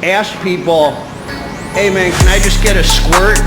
ask people, hey man, can I just get a squirt?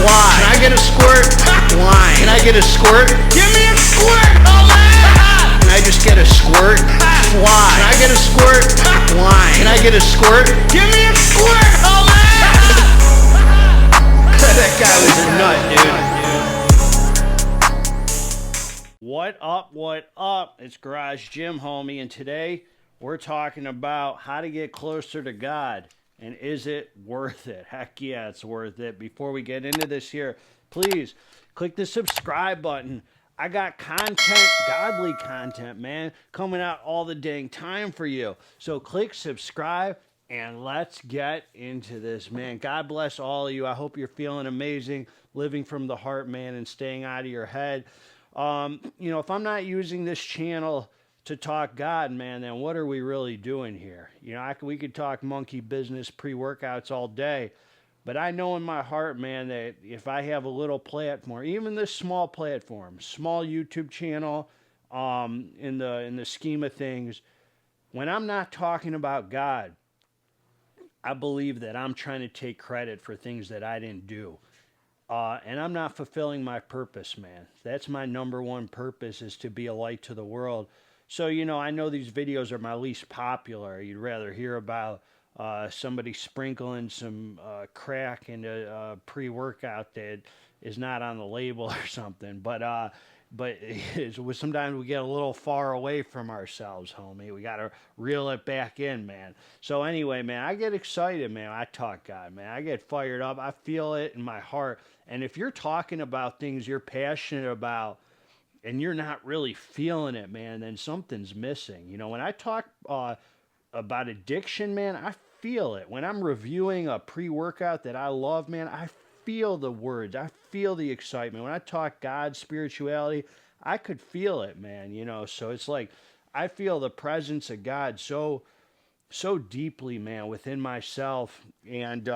Why? Can I get a squirt? Why? Can I get a squirt? Give me a squirt! Can I just get a squirt? Why? Can I get a squirt? Why? Can I get a squirt? Give me a squirt! That guy was a nut, dude. What up, what up? It's Garage Gym Homie, and today we're talking about how to get closer to God. And is it worth it? Heck yeah, it's worth it. Before we get into this here, please click the subscribe button. I got content, godly content, man, coming out all the dang time for you. So click subscribe and let's get into this, man. God bless all of you. I hope you're feeling amazing, living from the heart, man, and staying out of your head. If I'm not using this channel to talk God, man, then what are we really doing here? We could talk monkey business, pre-workouts all day, but I know in my heart, man, that if I have a little platform, even this small platform, small YouTube channel, in the scheme of things, when I'm not talking about God, I believe that I'm trying to take credit for things that I didn't do. And I'm not fulfilling my purpose, man. That's my number one purpose, is to be a light to the world. So, I know these videos are my least popular. You'd rather hear about somebody sprinkling some crack into a pre-workout that is not on the label or something. But sometimes we get a little far away from ourselves, homie. We got to reel it back in, man. So anyway, man, I get excited, man. I talk God, man. I get fired up. I feel it in my heart. And if you're talking about things you're passionate about, and you're not really feeling it, man, then something's missing. When I talk about addiction, man, I feel it. When I'm reviewing a pre-workout that I love, man, I feel the words. I feel the excitement. When I talk God, spirituality, I could feel it, man, So it's like I feel the presence of God so deeply, man, within myself. And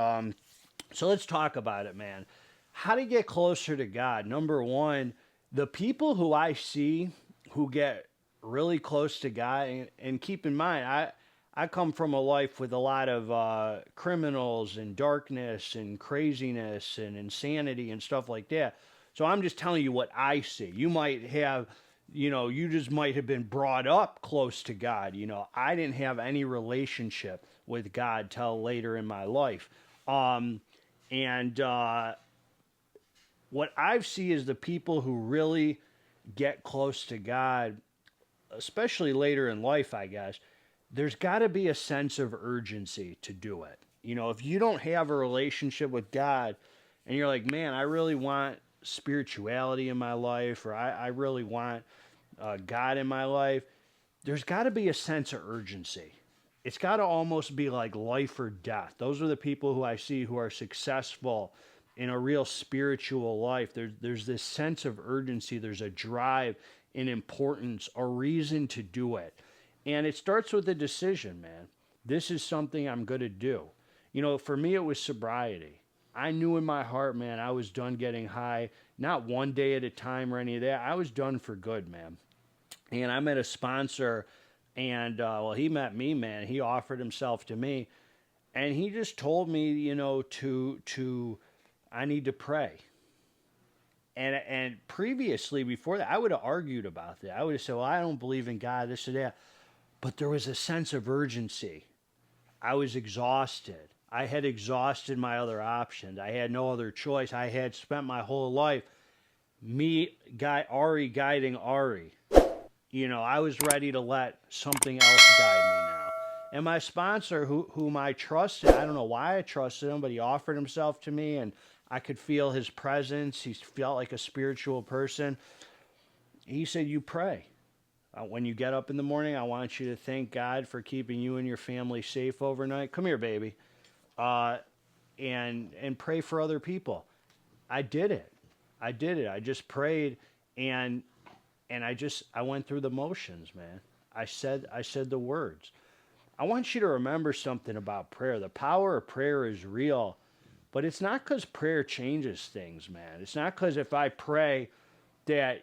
so let's talk about it, man. How to get closer to God. Number one, the people who I see who get really close to God, and keep in mind, I come from a life with a lot of criminals and darkness and craziness and insanity and stuff like that. So I'm just telling you what I see. You might have, you just might have been brought up close to God. I didn't have any relationship with God till later in my life. What I see is the people who really get close to God, especially later in life, I guess, there's got to be a sense of urgency to do it. If you don't have a relationship with God and you're like, man, I really want spirituality in my life, or I really want God in my life, there's got to be a sense of urgency. It's got to almost be like life or death. Those are the people who I see who are successful in a real spiritual life. There's this sense of urgency. There's a drive, an importance, a reason to do it. And it starts with a decision, man. This is something I'm going to do. For me, it was sobriety. I knew in my heart, man, I was done getting high, not one day at a time or any of that. I was done for good, man. And I met a sponsor, and, he met me, man. He offered himself to me. And he just told me, I need to pray. And previously, before that, I would have argued about that. I would have said, well, I don't believe in God, this or that. But there was a sense of urgency. I was exhausted. I had exhausted my other options. I had no other choice. I had spent my whole life, Ari guiding Ari. I was ready to let something else guide me now. And my sponsor, whom I trusted, I don't know why I trusted him, but he offered himself to me, and I could feel his presence. He felt like a spiritual person. He said, you pray. When you get up in the morning, I want you to thank God for keeping you and your family safe overnight. Come here, baby. And pray for other people. I did it. I just prayed, and I went through the motions, man. I said the words. I want you to remember something about prayer. The power of prayer is real. But it's not because prayer changes things, man. It's not because if I pray that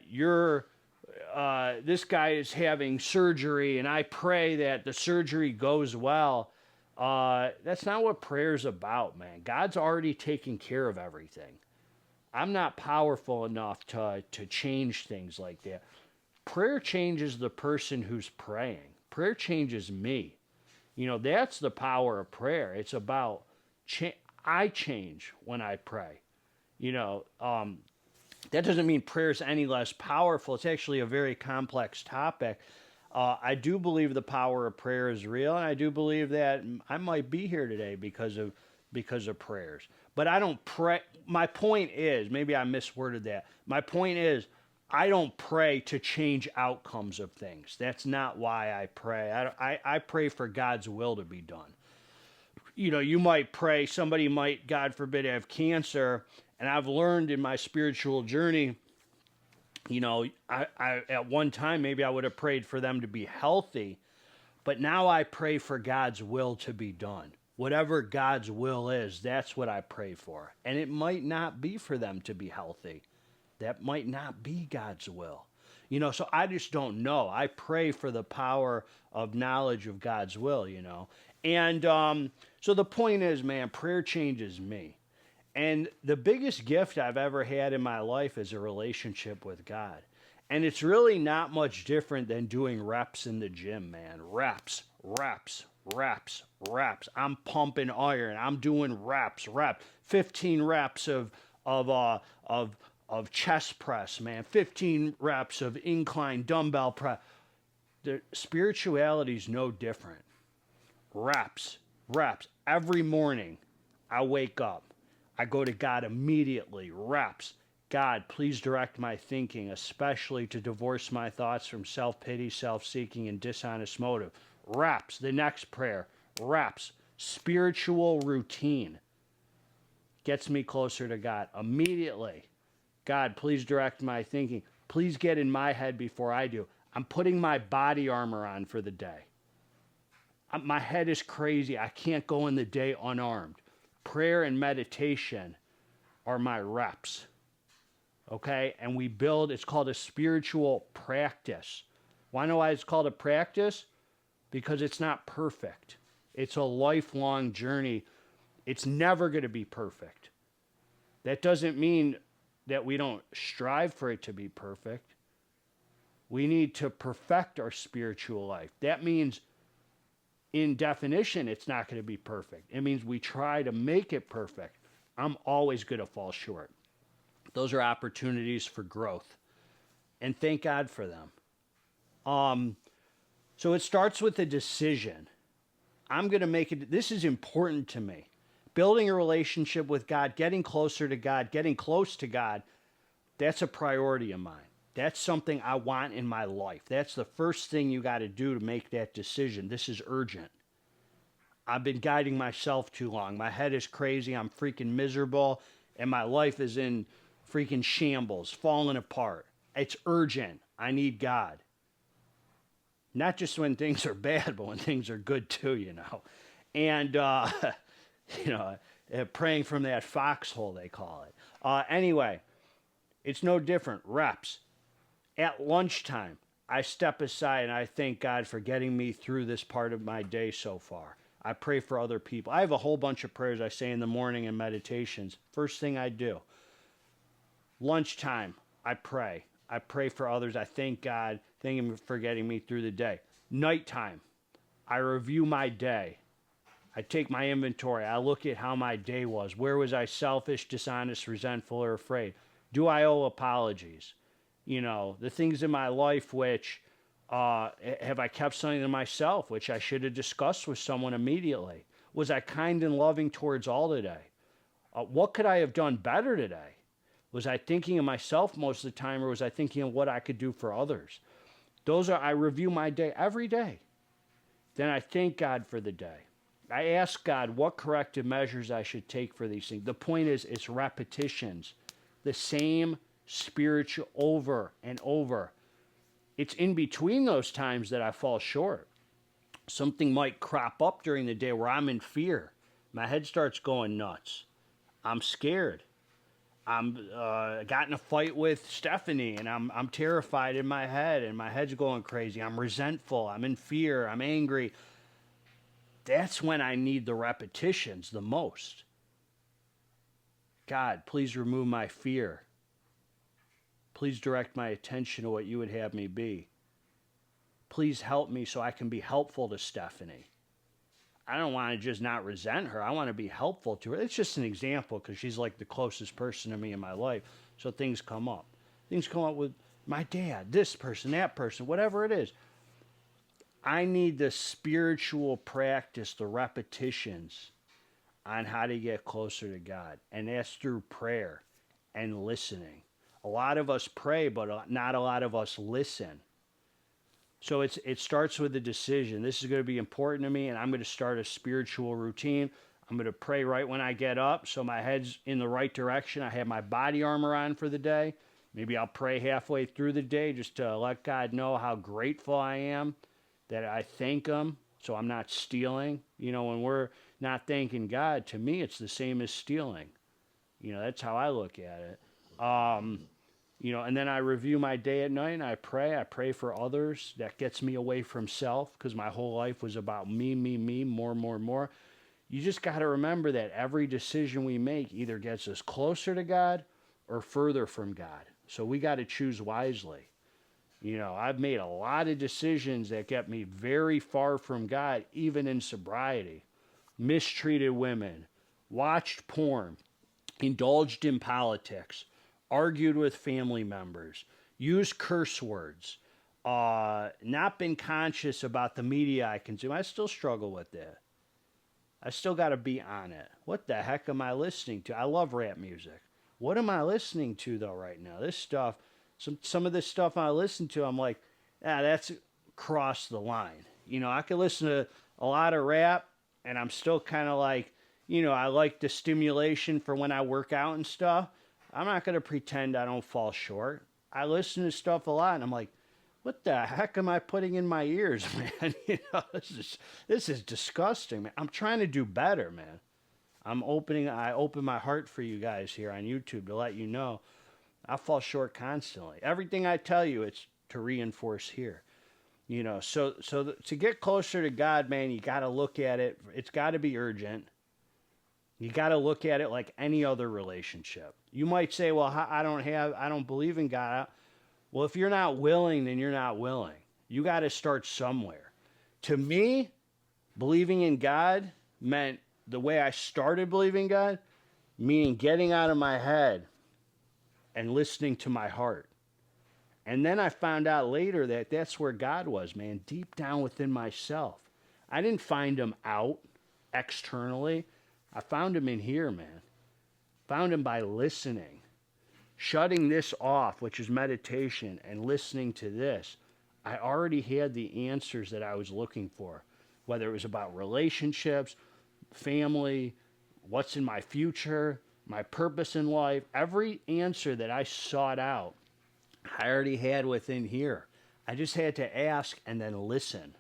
this guy is having surgery and I pray that the surgery goes well, That's not what prayer's about, man. God's already taken care of everything. I'm not powerful enough to change things like that. Prayer changes the person who's praying. Prayer changes me. You know, that's the power of prayer. It's about I change when I pray. You know, that doesn't mean prayer is any less powerful. It's actually a very complex topic. I do believe the power of prayer is real, and I do believe that I might be here today because of prayers. But I don't pray. My point is, maybe I misworded that. My point is, I don't pray to change outcomes of things. That's not why I pray. I pray for God's will to be done. You know, you might pray, somebody might, God forbid, have cancer, and I've learned in my spiritual journey, you know, I at one time, maybe I would have prayed for them to be healthy, but now I pray for God's will to be done. Whatever God's will is, that's what I pray for. And it might not be for them to be healthy. That might not be God's will. You know, so I just don't know. I pray for the power of knowledge of God's will, you know. And so the point is, man, prayer changes me. And the biggest gift I've ever had in my life is a relationship with God. And it's really not much different than doing reps in the gym, man. Reps, reps, reps, reps. I'm pumping iron. I'm doing reps. 15 reps of chest press, man. 15 reps of incline dumbbell press. The spirituality is no different. Reps, reps. Every morning I wake up. I go to God immediately. Reps. God, please direct my thinking, especially to divorce my thoughts from self-pity, self-seeking, and dishonest motive. Reps. The next prayer. Reps. Spiritual routine. Gets me closer to God. Immediately. God, please direct my thinking. Please get in my head before I do. I'm putting my body armor on for the day. My head is crazy. I can't go in the day unarmed. Prayer and meditation are my reps. Okay? And we build, it's called a spiritual practice. Wanna know why it's called a practice? Because it's not perfect. It's a lifelong journey. It's never going to be perfect. That doesn't mean that we don't strive for it to be perfect. We need to perfect our spiritual life. That means, in definition, it's not going to be perfect. It means we try to make it perfect. I'm always going to fall short. Those are opportunities for growth. And thank God for them. So it starts with a decision. I'm going to make it. This is important to me. Building a relationship with God, getting closer to God, getting close to God, that's a priority of mine. That's something I want in my life. That's the first thing you got to do to make that decision. This is urgent. I've been guiding myself too long. My head is crazy. I'm freaking miserable. And my life is in freaking shambles, falling apart. It's urgent. I need God. Not just when things are bad, but when things are good too, you know. And, you know, praying from that foxhole, they call it. Anyway, it's no different. Reps. At lunchtime, I step aside and I thank God for getting me through this part of my day so far. I pray for other people. I have a whole bunch of prayers I say in the morning and meditations. First thing I do. Lunchtime, I pray. I pray for others. I thank God. Thank Him for getting me through the day. Nighttime, I review my day. I take my inventory. I look at how my day was. Where was I selfish, dishonest, resentful, or afraid? Do I owe apologies? You know, the things in my life which, have I kept something to myself, which I should have discussed with someone immediately? Was I kind and loving towards all today? What could I have done better today? Was I thinking of myself most of the time, or was I thinking of what I could do for others? I review my day every day. Then I thank God for the day. I ask God what corrective measures I should take for these things. The point is, it's repetitions. The same spiritual over and over. It's in between those times that I fall short. Something might crop up during the day where I'm in fear. My head starts going nuts. I'm scared. I got in a fight with Stephanie, and I'm terrified in my head, and my head's going crazy. I'm resentful. I'm in fear. I'm angry. That's when I need the repetitions the most. God, please remove my fear. Please direct my attention to what you would have me be. Please help me so I can be helpful to Stephanie. I don't want to just not resent her. I want to be helpful to her. It's just an example because she's like the closest person to me in my life. So things come up. Things come up with my dad, this person, that person, whatever it is. I need the spiritual practice, the repetitions on how to get closer to God. And that's through prayer and listening. A lot of us pray, but not a lot of us listen. So it starts with a decision. This is going to be important to me, and I'm going to start a spiritual routine. I'm going to pray right when I get up so my head's in the right direction. I have my body armor on for the day. Maybe I'll pray halfway through the day just to let God know how grateful I am, that I thank him so I'm not stealing. You know, when we're not thanking God, to me it's the same as stealing. You know, that's how I look at it. You know, and then I review my day at night and I pray for others. That gets me away from self because my whole life was about me, more. You just got to remember that every decision we make either gets us closer to God or further from God. So we got to choose wisely. You know, I've made a lot of decisions that get me very far from God, even in sobriety. Mistreated women, watched porn, indulged in politics, argued with family members, used curse words, not been conscious about the media I consume. I still struggle with that. I still got to be on it. What the heck am I listening to? I love rap music. What am I listening to, though, right now? This stuff, some of this stuff I listen to, I'm like, that's crossed the line. You know, I can listen to a lot of rap, and I'm still kind of like, you know, I like the stimulation for when I work out and stuff. I'm not going to pretend I don't fall short. I listen to stuff a lot, and I'm like, what the heck am I putting in my ears, man? You know, this is disgusting, man. I'm trying to do better, man. I open my heart for you guys here on YouTube to let you know I fall short constantly. Everything I tell you, it's to reinforce here. You know, so to get closer to God, man, you got to look at it. It's got to be urgent. You got to look at it like any other relationship. You might say, well, I don't believe in God. Well, if you're not willing, then you're not willing. You got to start somewhere. To me, believing in God meant the way I started believing God, meaning getting out of my head and listening to my heart. And then I found out later that that's where God was, man, deep down within myself. I didn't find him out externally. I found him in here, man. Found him by listening. Shutting this off, which is meditation, and listening to this. I already had the answers that I was looking for. Whether it was about relationships, family, what's in my future, my purpose in life. Every answer that I sought out, I already had within here. I just had to ask and then listen.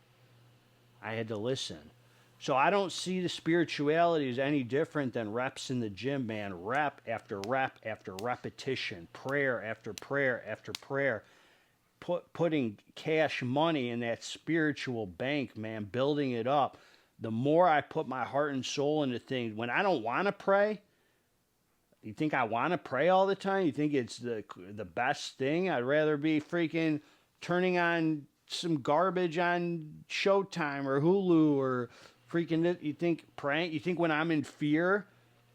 I had to listen. So I don't see the spirituality as any different than reps in the gym, man. Rep after rep after repetition. Prayer after prayer after prayer. Putting cash money in that spiritual bank, man. Building it up. The more I put my heart and soul into things, when I don't want to pray, you think I want to pray all the time? You think it's the best thing? I'd rather be freaking turning on some garbage on Showtime or Hulu or freaking, you think praying? You think when I'm in fear,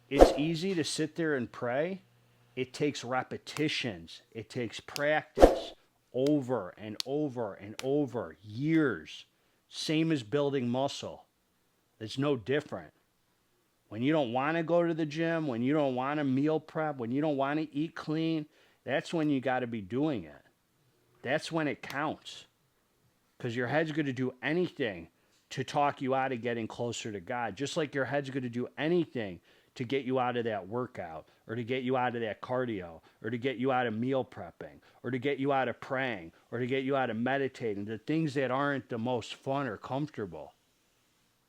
it's easy to sit there and pray? It takes repetitions. It takes practice over and over and over, years. Same as building muscle. It's no different. When you don't want to go to the gym, when you don't want to meal prep, when you don't want to eat clean, that's when you got to be doing it. That's when it counts. Because your head's going to do anything to talk you out of getting closer to God. Just like your head's going to do anything to get you out of that workout, or to get you out of that cardio, or to get you out of meal prepping, or to get you out of praying, or to get you out of meditating, the things that aren't the most fun or comfortable.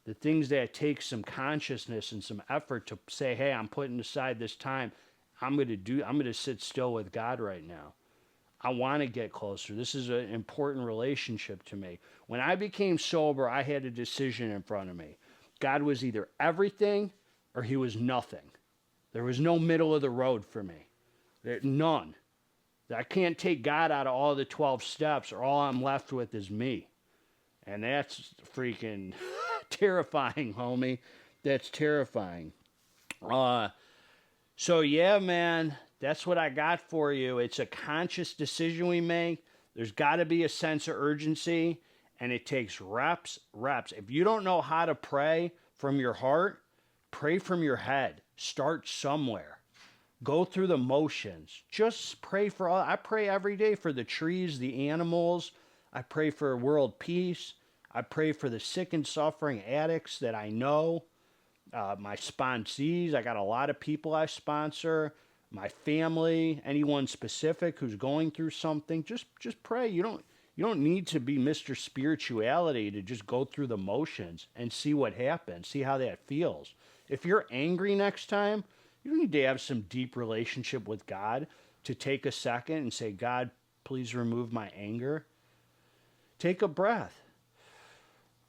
The things that take some consciousness and some effort to say, hey, I'm putting aside this time. I'm going to sit still with God right now. I want to get closer. This is an important relationship to me. When I became sober, I had a decision in front of me. God was either everything or he was nothing. There was no middle of the road for me. None. I can't take God out of all the 12 steps, or all I'm left with is me. And that's freaking terrifying, homie. That's terrifying. So yeah, man, that's what I got for you. It's a conscious decision we make. There's got to be a sense of urgency, and it takes reps. If you don't know how to pray from your heart, pray from your head. Start somewhere. Go through the motions. Just pray for all. I pray every day for the trees, the animals. I pray for world peace. I pray for the sick and suffering addicts that I know. My sponsees. I got a lot of people I sponsor. My family. Anyone specific who's going through something. Just pray. You don't need to be Mr. Spirituality to just go through the motions and see what happens. See how that feels. If you're angry next time, you need to have some deep relationship with God to take a second and say, God, please remove my anger. Take a breath.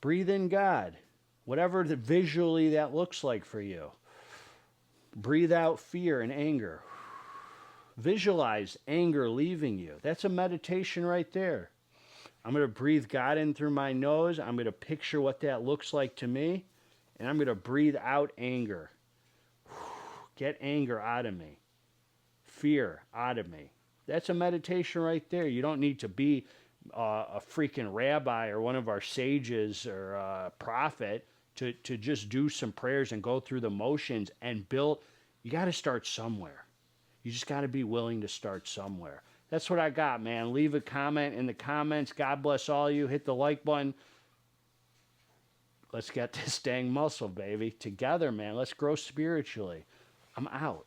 Breathe in God. Whatever visually that looks like for you. Breathe out fear and anger. Visualize anger leaving you. That's a meditation right there. I'm going to breathe God in through my nose. I'm going to picture what that looks like to me. And I'm going to breathe out anger. Get anger out of me. Fear out of me. That's a meditation right there. You don't need to be a freaking rabbi or one of our sages or a prophet to just do some prayers and go through the motions and build. You got to start somewhere. You just got to be willing to start somewhere. That's what I got, man. Leave a comment in the comments. God bless all you. Hit the like button. Let's get this dang muscle, baby. Together, man. Let's grow spiritually. I'm out.